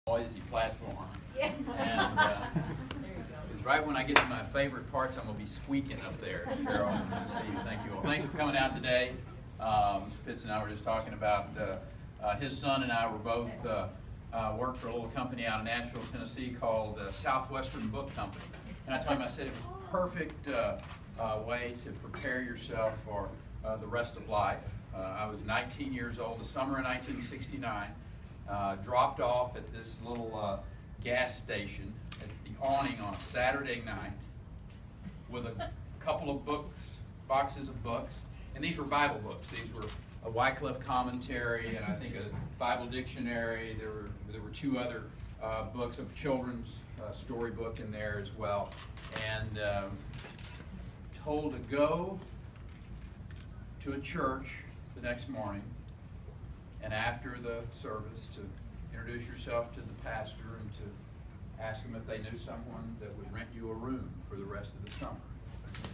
noisy platform. Yeah. And because right when I get to my favorite parts, I'm going to be squeaking up there. Carol, Steve, thank you all. Thanks for coming out today. Mr. Pitts and I were just talking about his son and I were both worked for a little company out in Nashville, Tennessee called Southwestern Book Company. And I told him, I said it was a perfect way to prepare yourself for the rest of life. I was 19 years old, the summer of 1969. Dropped off at this little gas station at the awning on a Saturday night with a couple of boxes of books. And these were Bible books. These were a Wycliffe commentary and I think a Bible dictionary. There were two other books of children's storybook in there as well. And told to go to a church the next morning, and after the service to introduce yourself to the pastor and to ask him if they knew someone that would rent you a room for the rest of the summer.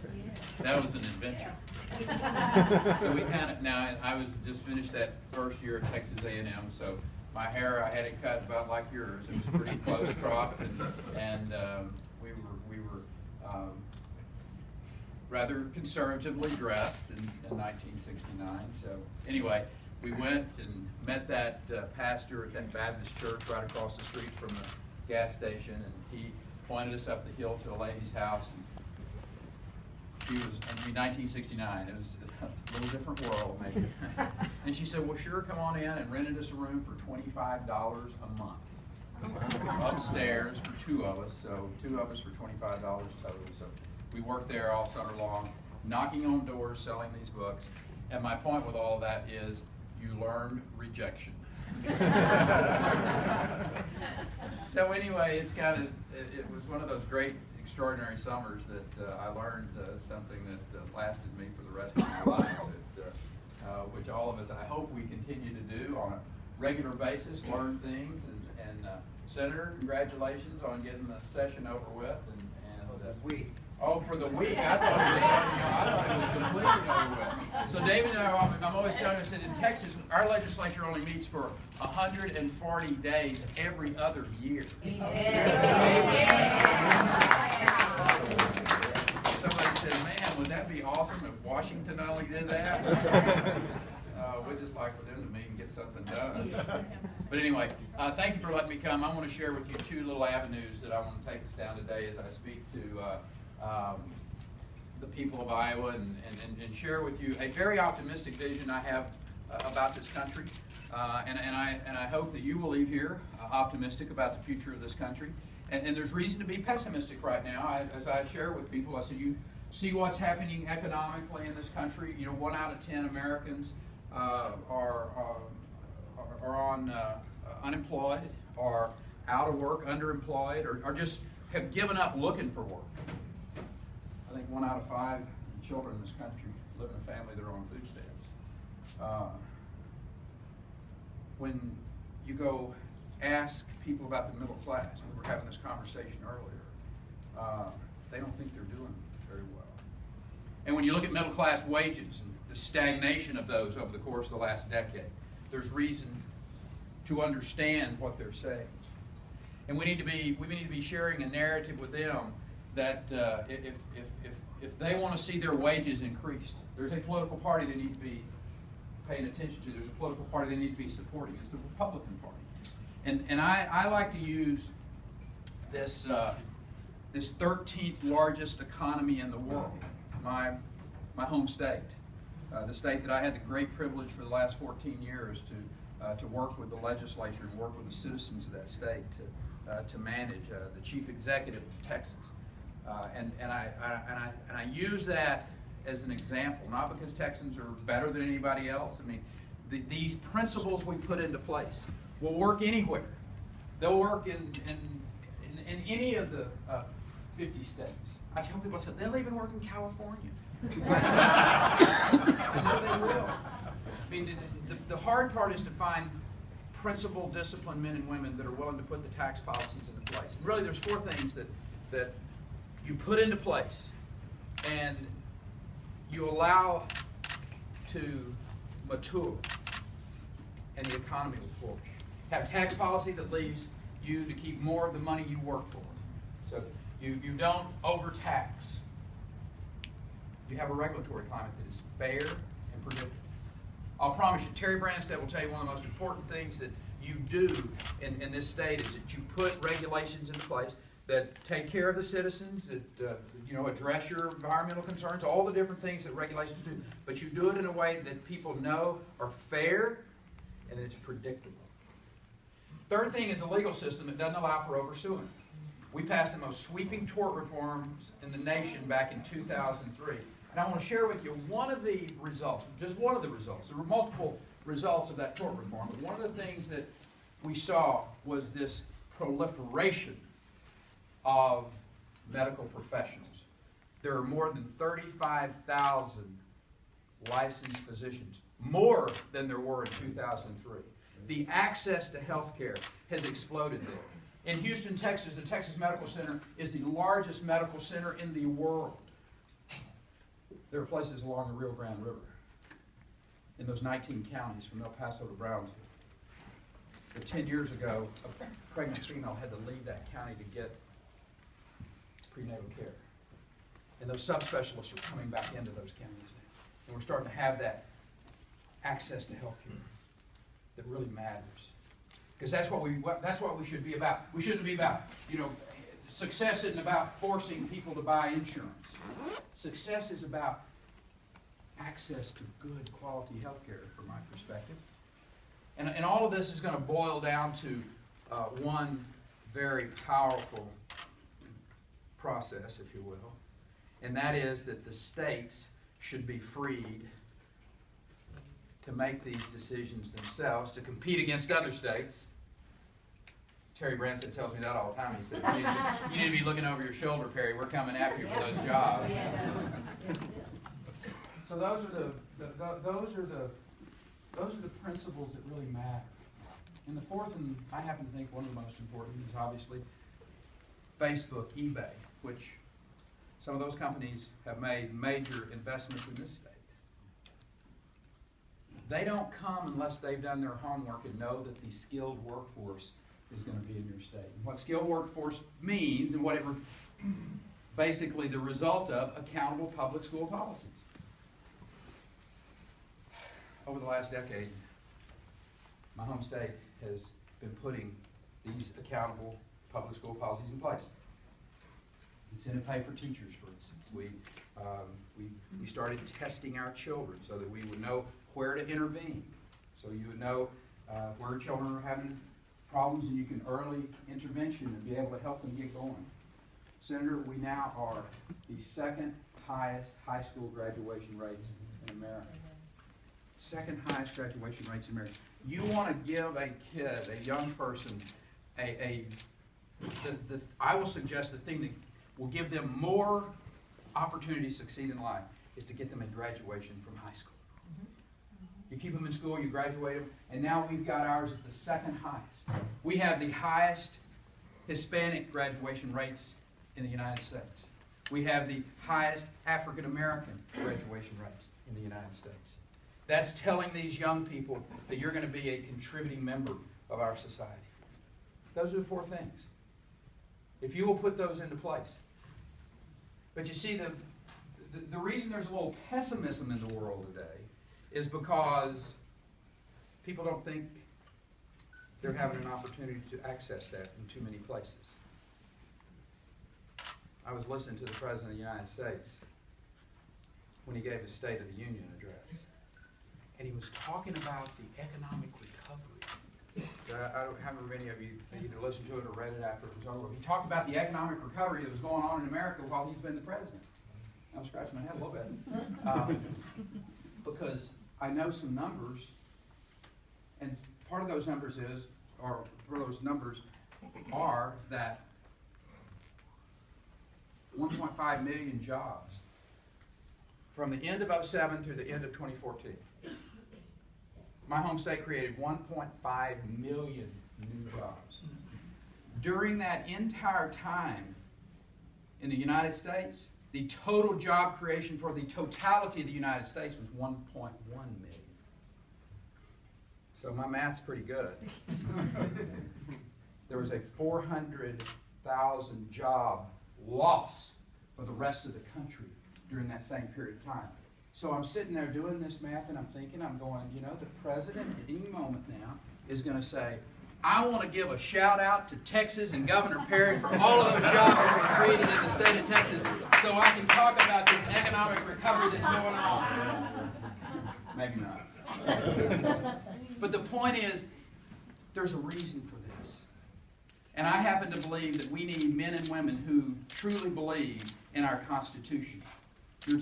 Yeah. That was an adventure. Yeah. So we kind of, now I was just finished that first year at Texas A&M, so my hair, I had it cut about like yours. It was pretty close crop, and we were rather conservatively dressed in 1969. So anyway, we went and met that pastor at that Baptist church right across the street from the gas station, and he pointed us up the hill to a lady's house. And she was, I mean, 1969. It was a little different world, maybe. And she said, "Well, sure, come on in," and rented us a room for $25 a month upstairs for two of us. So two of us for $25 total. So we worked there all summer long, knocking on doors, selling these books. And my point with all of that is, you learned rejection. So anyway, it was one of those great, extraordinary summers that I learned something that lasted me for the rest of my life, which all of us, I hope we continue to do on a regular basis, learn things. And Senator, congratulations on getting the session over with. Oh, for the week. I thought it was completely over with. So David and I'm always telling him, I said, in Texas, our legislature only meets for 140 days every other year. Somebody said, man, would that be awesome if Washington only did that? We'd just like for them to meet and get something done. But anyway, thank you for letting me come. I want to share with you two little avenues that I want to take us down today as I speak to the people of Iowa and share with you a very optimistic vision I have about this country. And I hope that you will leave here optimistic about the future of this country. And there's reason to be pessimistic right now. As I share with people, I said, you see what's happening economically in this country. You know, 1 out of 10 Americans are on unemployed, are out of work, underemployed, or just have given up looking for work. I think 1 out of 5 children in this country live in a family that are on food stamps. When you go ask people about the middle class, we were having this conversation earlier, they don't think they're doing very well. And when you look at middle class wages and the stagnation of those over the course of the last decade, there's reason to understand what they're saying. And we need to be sharing a narrative with them that if they want to see their wages increased, there's a political party they need to be paying attention to. There's a political party they need to be supporting. It's the Republican Party. And I like to use this 13th largest economy in the world, my home state, the state that I had the great privilege for the last 14 years to work with the legislature and work with the citizens of that state to manage, the chief executive of Texas. And I use that as an example, not because Texans are better than anybody else. I mean, these principles we put into place will work anywhere. They'll work in any of the 50 states. I tell people, I said, they'll even work in California. I know they will. I mean, the hard part is to find principled, disciplined men and women that are willing to put the tax policies into place. And really, there's 4 things that you put into place and you allow to mature, and the economy will flourish. Have tax policy that leaves you to keep more of the money you work for. So you don't overtax. You have a regulatory climate that is fair and predictable. I'll promise you, Terry Branstad will tell you one of the most important things that you do in this state is that you put regulations into place that take care of the citizens, that address your environmental concerns, all the different things that regulations do. But you do it in a way that people know are fair and that it's predictable. Third thing is a legal system that doesn't allow for oversuing. We passed the most sweeping tort reforms in the nation back in 2003. And I want to share with you one of the results, just one of the results. There were multiple results of that tort reform, but one of the things that we saw was this proliferation of medical professionals. There are more than 35,000 licensed physicians, more than there were in 2003. The access to health care has exploded there. In Houston, Texas, the Texas Medical Center is the largest medical center in the world. There are places along the Rio Grande River, in those 19 counties from El Paso to Brownsville. But 10 years ago, a pregnant female had to leave that county to get prenatal care. And those subspecialists are coming back into those counties now. And we're starting to have that access to health care that really matters. Because that's what we should be about. We shouldn't be about, success isn't about forcing people to buy insurance. Success is about access to good quality health care, from my perspective. And all of this is going to boil down to one very powerful process, if you will, and that is that the states should be freed to make these decisions themselves, to compete against other states. Terry Branstad tells me that all the time. He said, you need to be looking over your shoulder, Perry. We're coming after you for those jobs. So those are the principles that really matter. And the fourth, and I happen to think one of the most important, is obviously Facebook, eBay, which some of those companies have made major investments in this state. They don't come unless they've done their homework and know that the skilled workforce is going to be in your state. And what skilled workforce means, and whatever, basically the result of accountable public school policies. Over the last decade, my home state has been putting these accountable public school policies in place. Incentive pay for teachers, for instance. We started testing our children so that we would know where to intervene. So you would know where children are having problems, and you can early intervention and be able to help them get going. Senator, we now are the second highest high school graduation rates in America. Second highest graduation rates in America. You want to give a kid, a young person, I will suggest the thing that will give them more opportunity to succeed in life is to get them a graduation from high school. You keep them in school, you graduate them, and now we've got ours as the second highest. We have the highest Hispanic graduation rates in the United States. We have the highest African American graduation rates in the United States. That's telling these young people that you're going to be a contributing member of our society. Those are the four things. If you will put those into place. But you see, the reason there's a little pessimism in the world today is because people don't think they're having an opportunity to access that in too many places. I was listening to the President of the United States when he gave his State of the Union address. And he was talking about the economic recovery. So I don't have many of you either listened to it or read it after it was over. He talked about the economic recovery that was going on in America while he's been the president. I'm scratching my head a little bit. Because I know some numbers, and part of those numbers are that 1.5 million jobs from the end of 2007 through the end of 2014. My home state created 1.5 million new jobs. During that entire time in the United States, the total job creation for the totality of the United States was 1.1 million. So my math's pretty good. there was a 400,000 job loss for the rest of the country during that same period of time. So I'm sitting there doing this math and I'm thinking, I'm going, you know, the president at any moment now is going to say, I want to give a shout out to Texas and Governor Perry for all of those jobs that were created in the state of Texas so I can talk about this economic recovery that's going on. Maybe not. But the point is, there's a reason for this. And I happen to believe that we need men and women who truly believe in our Constitution. You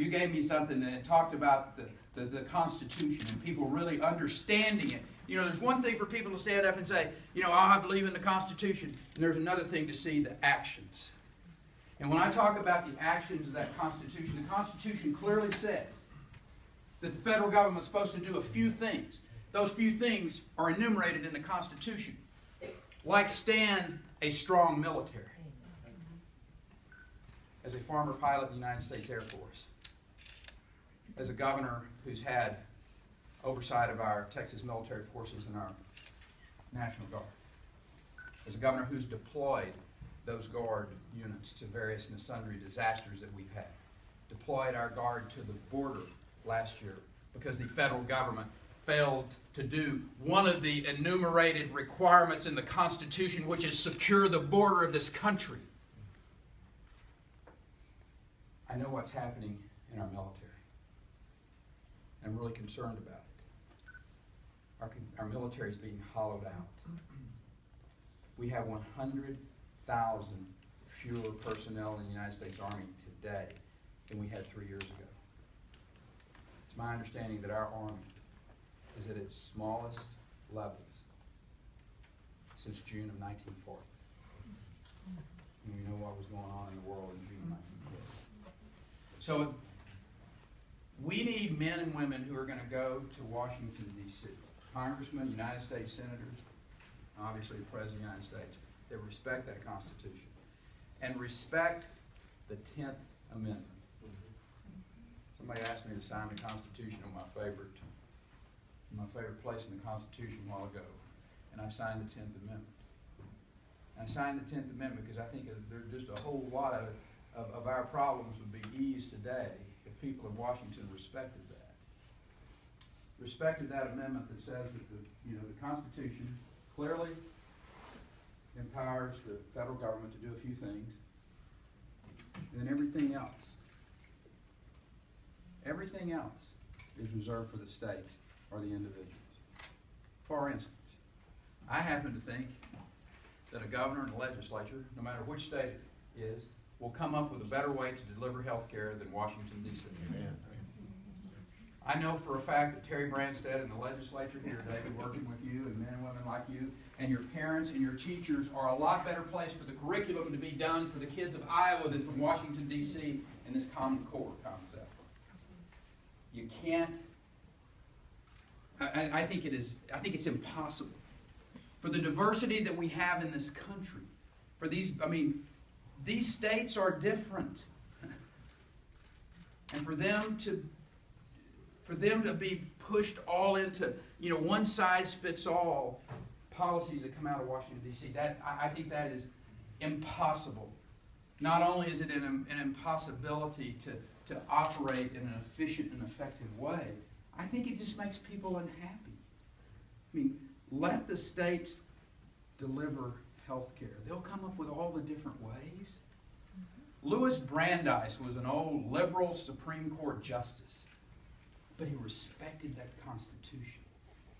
gave me something that talked about the Constitution and people really understanding it. You know, there's one thing for people to stand up and say, you know, I believe in the Constitution. And there's another thing to see the actions. And when I talk about the actions of that Constitution, the Constitution clearly says that the federal government is supposed to do a few things. Those few things are enumerated in the Constitution. Like stand a strong military. As a former pilot in the United States Air Force, as a governor who's had oversight of our Texas military forces and our National Guard, as a governor who's deployed those Guard units to various and sundry disasters that we've had, deployed our Guard to the border last year because the federal government failed to do one of the enumerated requirements in the Constitution, which is secure the border of this country. I know what's happening in our military. I'm really concerned about it. Our military is being hollowed out. We have 100,000 fewer personnel in the United States Army today than we had 3 years ago. It's my understanding that our Army is at its smallest levels since June of 1940. And we know what was going on in the world in June of 1940. So we need men and women who are going to go to Washington, D.C. Congressmen, United States senators, obviously the President of the United States, that respect that Constitution and respect the 10th Amendment. Somebody asked me to sign the Constitution on my favorite place in the Constitution a while ago, and I signed the 10th Amendment. And I signed the 10th Amendment because I think there's just a whole lot of our problems would be eased today if people in Washington respected that. Respected that amendment that says that the Constitution clearly empowers the federal government to do a few things, and then everything else is reserved for the states or the individuals. For instance, I happen to think that a governor and a legislature, no matter which state it is, will come up with a better way to deliver health care than Washington, D.C. I know for a fact that Terry Branstad and the legislature here, David, working with you and men and women like you, and your parents and your teachers are a lot better place for the curriculum to be done for the kids of Iowa than from Washington, D.C. in this Common Core concept. You can't, I think it's impossible. For the diversity that we have in this country, for these states are different. And for them to be pushed all into, one size fits all policies that come out of Washington, D.C., I think that is impossible. Not only is it an impossibility to operate in an efficient and effective way, I think it just makes people unhappy. Let the states deliver health care. They'll come up with all the different ways. Louis Brandeis was an old liberal Supreme Court justice, but he respected that Constitution.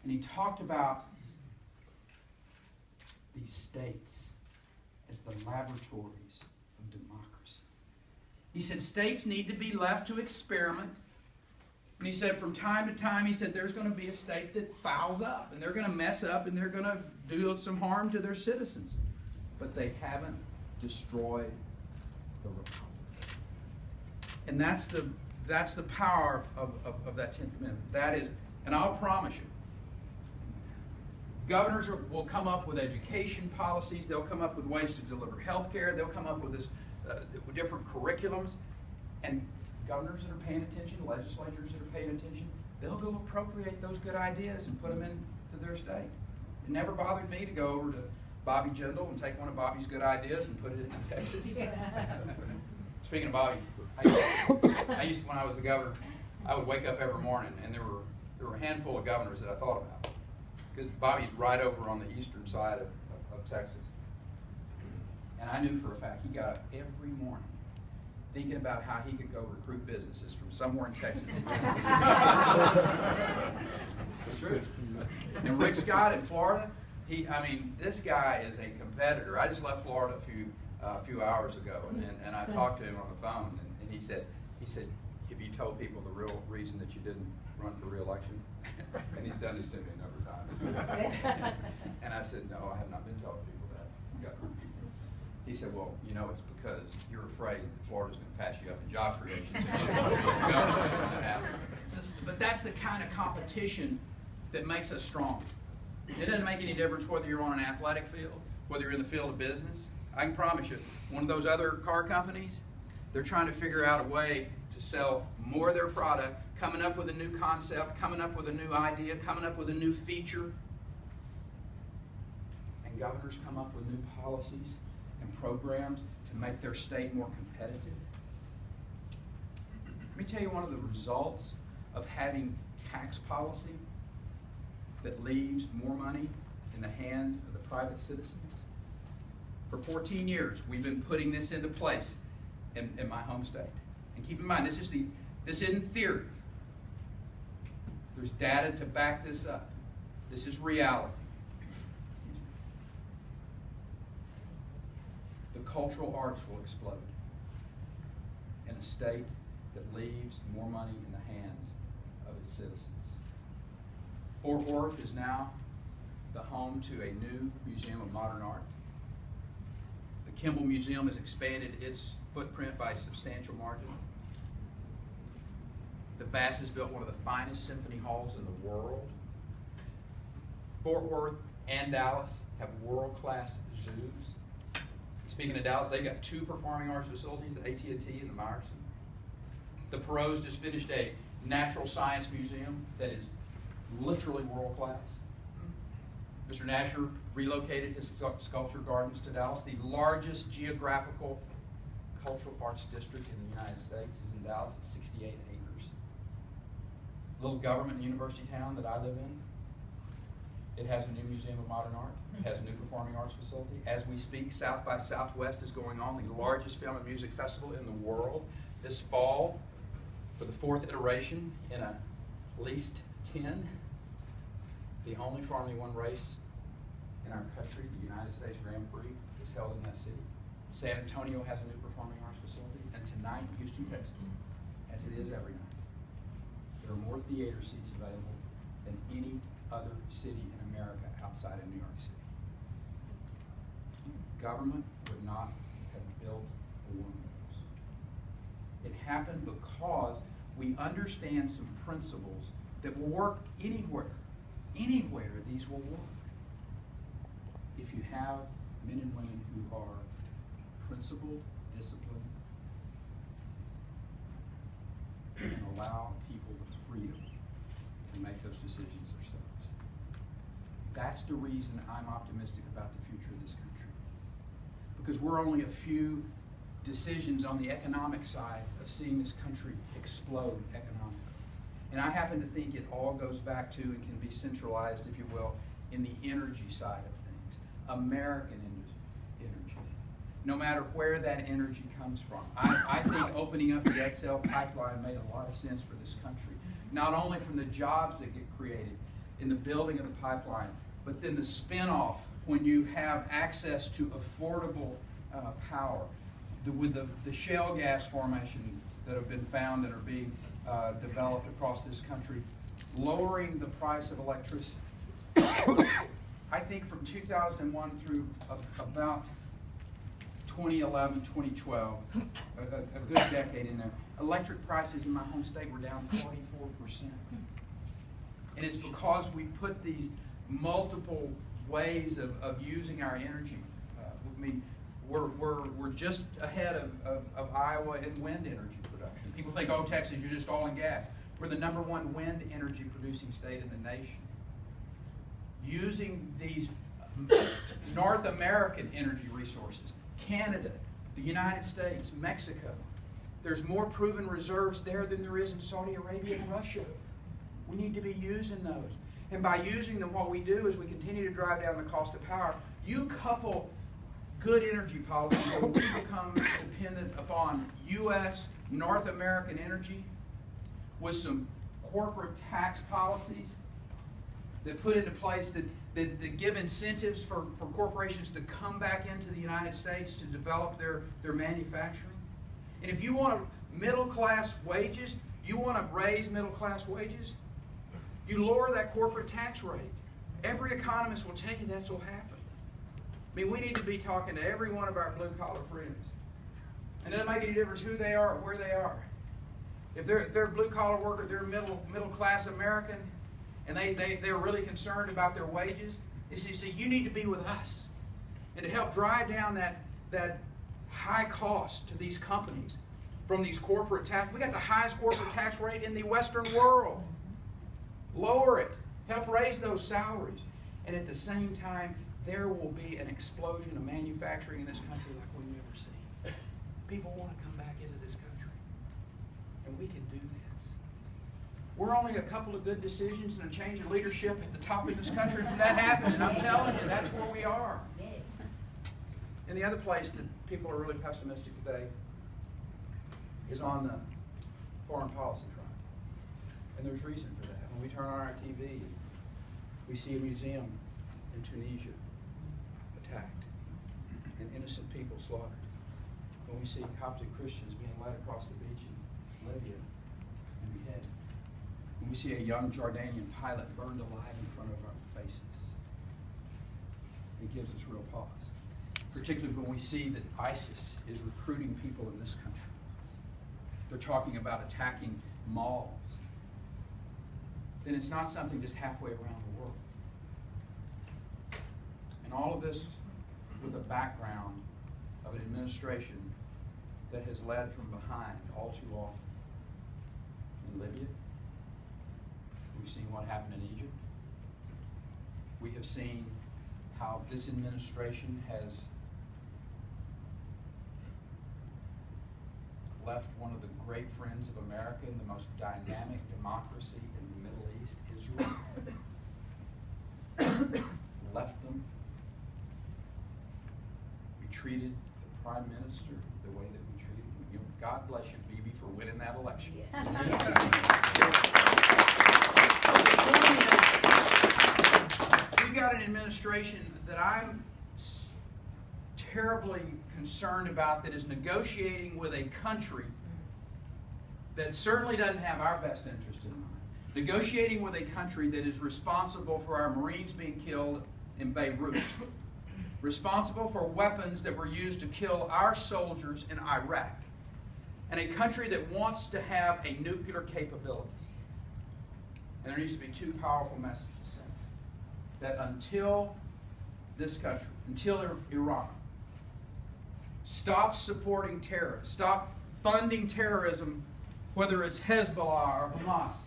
And he talked about these states as the laboratories of democracy. He said states need to be left to experiment. And he said from time to time, he said there's going to be a state that fouls up, and they're going to mess up, and they're going to do some harm to their citizens. But they haven't destroyed the republic. And that's the power of that 10th Amendment. That is, and I'll promise you, governors will come up with education policies. They'll come up with ways to deliver health care. They'll come up with different curriculums. And governors that are paying attention, legislators that are paying attention, they'll go appropriate those good ideas and put them into their state. It never bothered me to go over to Bobby Jindal and take one of Bobby's good ideas and put it into Texas. Speaking of Bobby, I used to, when I was the governor, I would wake up every morning, and there were a handful of governors that I thought about, because Bobby's right over on the eastern side of Texas. And I knew for a fact he got up every morning thinking about how he could go recruit businesses from somewhere in Texas. It's true. And Rick Scott in Florida, this guy is a competitor. I just left Florida a few hours ago, and I talked to him on the phone, and he said, have you told people the real reason that you didn't run for re-election? And he's done this to me a number of times. And I said, no, I have not been telling people that. You got people. He said, well, it's because you're afraid that Florida's going to pass you up in job creation, so you don't want to be as governor. But that's the kind of competition that makes us strong. It doesn't make any difference whether you're on an athletic field, whether you're in the field of business. I can promise you, one of those other car companies, they're trying to figure out a way to sell more of their product, coming up with a new concept, coming up with a new idea, coming up with a new feature. And governors come up with new policies and programs to make their state more competitive. Let me tell you one of the results of having tax policy that leaves more money in the hands of the private citizens. For 14 years, we've been putting this into place in my home state. And keep in mind, this isn't theory. There's data to back this up. This is reality. The cultural arts will explode in a state that leaves more money in the hands of its citizens. Fort Worth is now the home to a new Museum of Modern Art. The Kimball Museum has expanded its footprint by a substantial margin. The Bass has built one of the finest symphony halls in the world. Fort Worth and Dallas have world-class zoos. Speaking of Dallas, they've got 2 performing arts facilities, the AT&T and the Meyerson. The Perot's just finished a natural science museum that is literally world-class. Mr. Nasher relocated his sculpture gardens to Dallas. The largest geographical cultural arts district in the United States is in Dallas at 68 acres. Little government university town that I live in, it has a new Museum of Modern Art. It has a new performing arts facility. As we speak, South by Southwest is going on, the largest film and music festival in the world. This fall, for the 4th iteration in at least 10, the only Formula One race in our country, the United States Grand Prix, is held in that city. San Antonio has a new performing arts facility, and tonight, Houston, Texas, as it is every night, there are more theater seats available than any other city in America outside of New York City. Government would not have built one of those. It happened because we understand some principles that will work anywhere. Anywhere these will work. If you have men and women who are principled, disciplined, and allow people the freedom to make those decisions themselves. That's the reason I'm optimistic about the future of this country. Because we're only a few decisions on the economic side of seeing this country explode economically. And I happen to think it all goes back to and can be centralized, if you will, in the energy side of things. American energy. No matter where that energy comes from. I think opening up the XL pipeline made a lot of sense for this country. Not only from the jobs that get created in the building of the pipeline, but then the spinoff when you have access to affordable power. With the shale gas formations that have been found and are being developed across this country, lowering the price of electricity. I think from 2001 through about 2011, 2012, a good decade in there, electric prices in my home state were down 44%. And it's because we put these multiple ways of using our energy. We're just ahead of Iowa in wind energy production. People think, oh, Texas, you're just oil and gas. We're the #1 wind energy producing state in the nation. Using these North American energy resources, Canada, the United States, Mexico. There's more proven reserves there than there is in Saudi Arabia and Russia. We need to be using those. And by using them, what we do is we continue to drive down the cost of power. You couple good energy policy where we become dependent upon U.S. North American energy with some corporate tax policies that put into place that give incentives for corporations to come back into the United States to develop their manufacturing. And if you want middle-class wages, you want to raise middle-class wages, you lower that corporate tax rate. Every economist will tell you that's what will happen. I mean, we need to be talking to every one of our blue-collar friends. And it doesn't make any difference who they are or where they are. If they're a blue-collar worker, they're middle-class American, and they're really concerned about their wages, they say, you need to be with us. And to help drive down that high cost to these companies from these corporate tax. We got the highest corporate tax rate in the Western world. Lower it. Help raise those salaries. And at the same time, there will be an explosion of manufacturing in this country like we've never seen. People want to come back into this country. And we can do this. We're only a couple of good decisions and a change of leadership at the top of this country from that happening. And I'm telling you, that's where we are. And the other place that people are really pessimistic today is on the foreign policy front. And there's reason for that. When we turn on our TV, we see a museum in Tunisia attacked and innocent people slaughtered. When we see Coptic Christians being led across the beach in Libya and beheaded. When we see a young Jordanian pilot burned alive in front of our faces. It gives us real pause. Particularly when we see that ISIS is recruiting people in this country. They're talking about attacking malls. Then it's not something just halfway around the world. And all of this with a background of an administration that has led from behind all too often. In Libya, we've seen what happened in Egypt. We have seen how this administration has left one of the great friends of America in the most dynamic democracy in the Middle East, Israel. Left them. We treated the Prime Minister the way that we treated him. God bless you, Bibi, for winning that election. We've got an administration that I'm terribly concerned about that is negotiating with a country that certainly doesn't have our best interest in mind. Negotiating with a country that is responsible for our Marines being killed in Beirut. Responsible for weapons that were used to kill our soldiers in Iraq. And a country that wants to have a nuclear capability. And there needs to be two powerful messages sent. That until this country, until Iran, stop supporting terrorists, stop funding terrorism, whether it's Hezbollah or Hamas,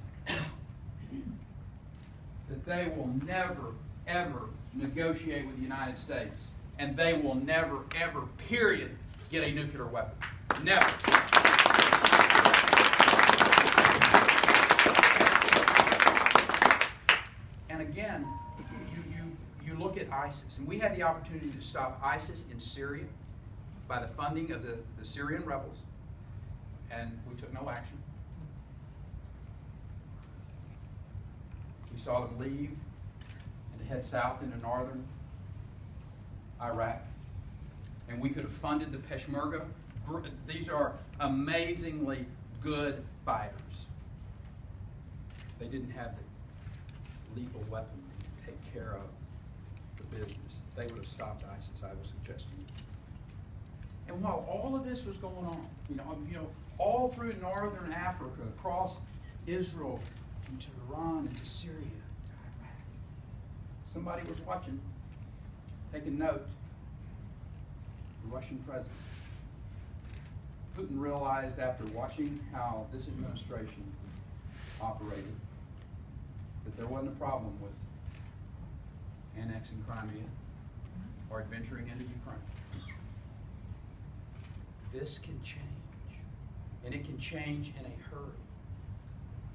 that they will never, ever negotiate with the United States. And they will never, ever, period, get a nuclear weapon. Never. And again, you look at ISIS, and we had the opportunity to stop ISIS in Syria by the funding of the Syrian rebels, and we took no action. We saw them leave and head south into northern Iraq, and we could have funded the Peshmerga. These are amazingly good fighters. They didn't have the lethal weapons to take care of the business. They would have stopped ISIS, I was suggesting. And while all of this was going on, you know, all through northern Africa, across Israel, into Iran, into Syria, to Iraq, somebody was watching, taking note. The Russian president. Putin realized after watching how this administration operated that there wasn't a problem with annexing Crimea are adventuring into Ukraine. This can change, and it can change in a hurry.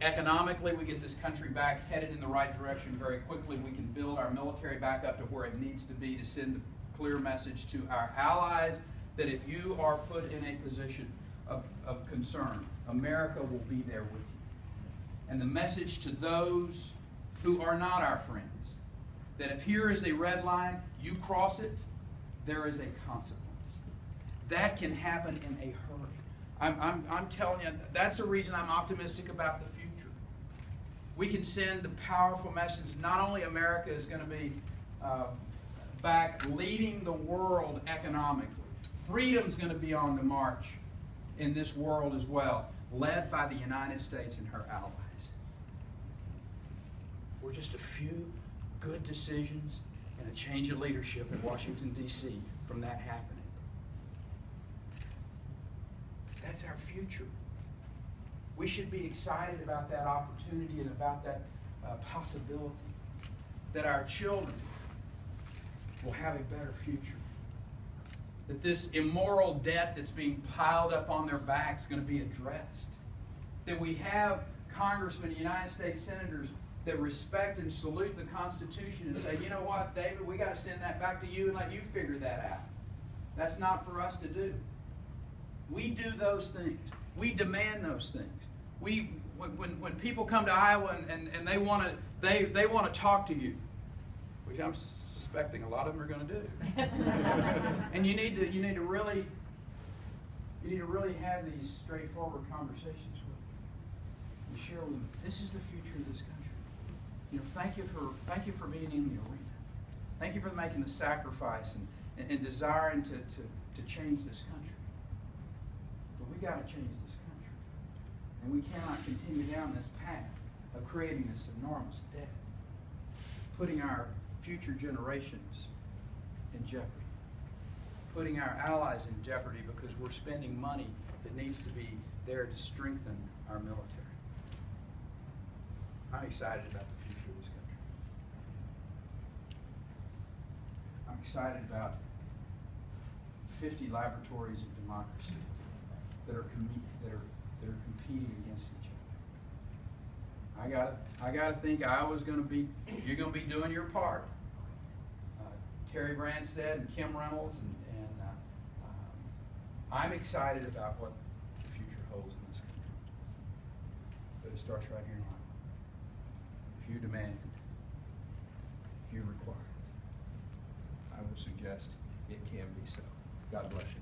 Economically, we get this country back headed in the right direction very quickly. We can build our military back up to where it needs to be to send a clear message to our allies that if you are put in a position of concern, America will be there with you. And the message to those who are not our friends, that if here is a red line, you cross it, there is a consequence. That can happen in a hurry. I'm telling you, that's the reason I'm optimistic about the future. We can send a powerful message. Not only America is going to be back leading the world economically, freedom's going to be on the march in this world as well, led by the United States and her allies. We're just a few good decisions and a change of leadership in Washington, D.C. from that happening. That's our future. We should be excited about that opportunity and about that possibility that our children will have a better future. That this immoral debt that's being piled up on their backs is going to be addressed. That we have congressmen, United States senators that respect and salute the Constitution and say, you know what, David, we got to send that back to you and let you figure that out. That's not for us to do. We do those things. We demand those things. When people come to Iowa and they want to talk to you, which I'm suspecting a lot of them are going to do, and you need to really have these straightforward conversations with them. You share with them, this is the future of this country. You know, thank you for being in the arena. Thank you for making the sacrifice and desiring to change this country. But we got to change this country. And we cannot continue down this path of creating this enormous debt, putting our future generations in jeopardy, putting our allies in jeopardy because we're spending money that needs to be there to strengthen our military. I'm excited about the future of this country. I'm excited about 50 laboratories of democracy that are competing against each other. I gotta think Iowa's going to be. You're going to be doing your part. Terry Branstad and Kim Reynolds and I'm excited about what the future holds in this country. But it starts right here in Iowa. If you demand it, if you require it, I would suggest it can be so. God bless you.